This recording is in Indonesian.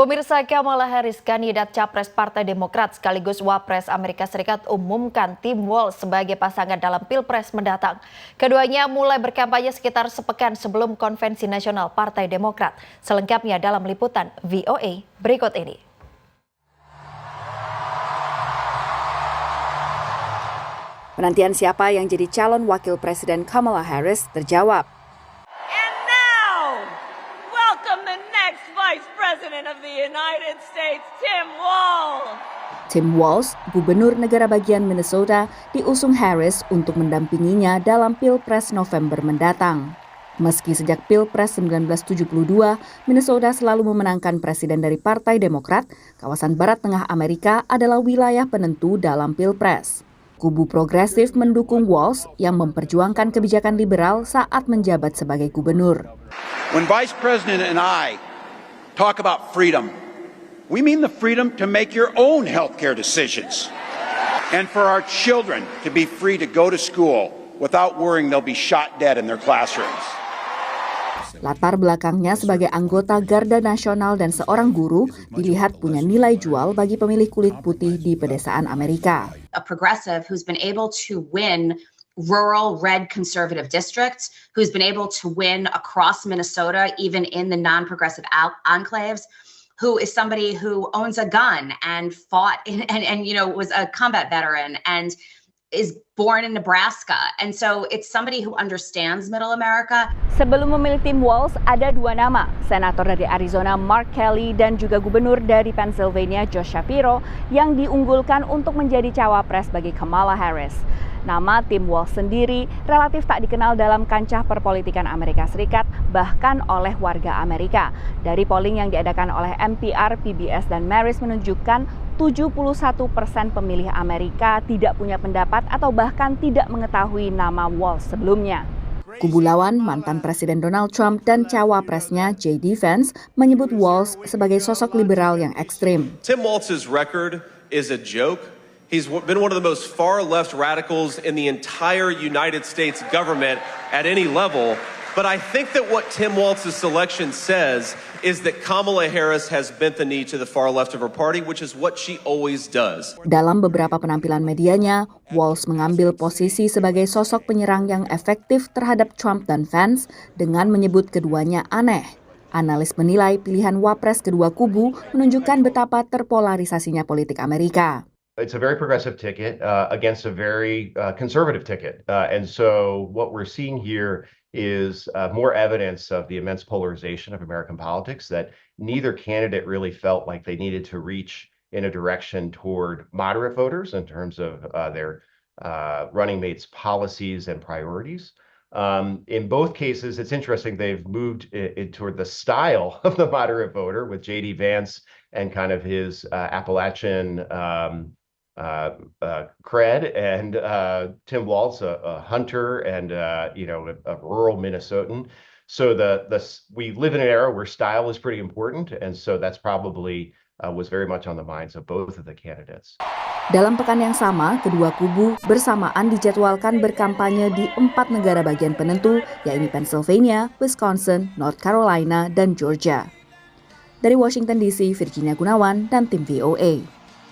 Pemirsa, Kamala Harris, kandidat Capres Partai Demokrat sekaligus Wapres Amerika Serikat umumkan Tim Walz sebagai pasangan dalam Pilpres mendatang. Keduanya mulai berkampanye sekitar sepekan sebelum Konvensi Nasional Partai Demokrat. Selengkapnya dalam liputan VOA berikut ini. Penantian siapa yang jadi calon wakil presiden Kamala Harris terjawab. Vice President of the United States, Tim Walz. Tim Walz, gubernur negara bagian Minnesota, diusung Harris untuk mendampinginya dalam Pilpres November mendatang. Meski sejak Pilpres 1972, Minnesota selalu memenangkan presiden dari Partai Demokrat, kawasan Barat Tengah Amerika adalah wilayah penentu dalam Pilpres. Kubu progresif mendukung Walz yang memperjuangkan kebijakan liberal saat menjabat sebagai gubernur. When Vice President and I talk about freedom, we mean the freedom to make your own healthcare decisions and for our children to be free to go to school without worrying they'll be shot dead in their classrooms. Latar belakangnya sebagai anggota Garda Nasional dan seorang guru dilihat punya nilai jual bagi pemilih kulit putih di pedesaan Amerika. A progressive who's been able to win rural red conservative districts, who's been able to win across Minnesota, even in the non-progressive enclaves, who is somebody who owns a gun and fought and was a combat veteran and is born in Nebraska. And so it's somebody who understands Middle America. Sebelum memilih Tim Walz, ada dua nama, senator dari Arizona Mark Kelly dan juga gubernur dari Pennsylvania Josh Shapiro yang diunggulkan untuk menjadi cawapres bagi Kamala Harris. Nama Tim Walz sendiri relatif tak dikenal dalam kancah perpolitikan Amerika Serikat, bahkan oleh warga Amerika. Dari polling yang diadakan oleh NPR, PBS, dan Marist menunjukkan 71% pemilih Amerika tidak punya pendapat atau bahkan tidak mengetahui nama Walz sebelumnya. Kubu lawan, mantan Presiden Donald Trump dan cawapresnya J.D. Vance menyebut Walz sebagai sosok liberal yang ekstrim. Tim Walz's record is a joke. He's been one of the most far-left radicals in the entire United States government at any level. But I think that what Tim Walz's selection says is that Kamala Harris has bent the knee to the far left of her party, which is what she always does. Dalam beberapa penampilan medianya, Walz mengambil posisi sebagai sosok penyerang yang efektif terhadap Trump dan Vance dengan menyebut keduanya aneh. Analis menilai pilihan wapres kedua kubu menunjukkan betapa terpolarisasinya politik Amerika. It's a very progressive ticket against a very conservative ticket. And so what we're seeing here is more evidence of the immense polarization of American politics, that neither candidate really felt like they needed to reach in a direction toward moderate voters in terms of their running mates' policies and priorities. In both cases, it's interesting, they've moved toward the style of the moderate voter with J.D. Vance and kind of his Appalachian cred, and Tim Walz, a hunter and a rural Minnesotan. So we live in an era where style is pretty important, and so that's probably was very much on the minds of both of the candidates. Dalam pekan yang sama, kedua kubu bersamaan dijadwalkan berkampanye di 4 negara bagian penentu, yaitu Pennsylvania, Wisconsin, North Carolina, dan Georgia. Dari Washington DC, Virginia Gunawan dan tim VOA.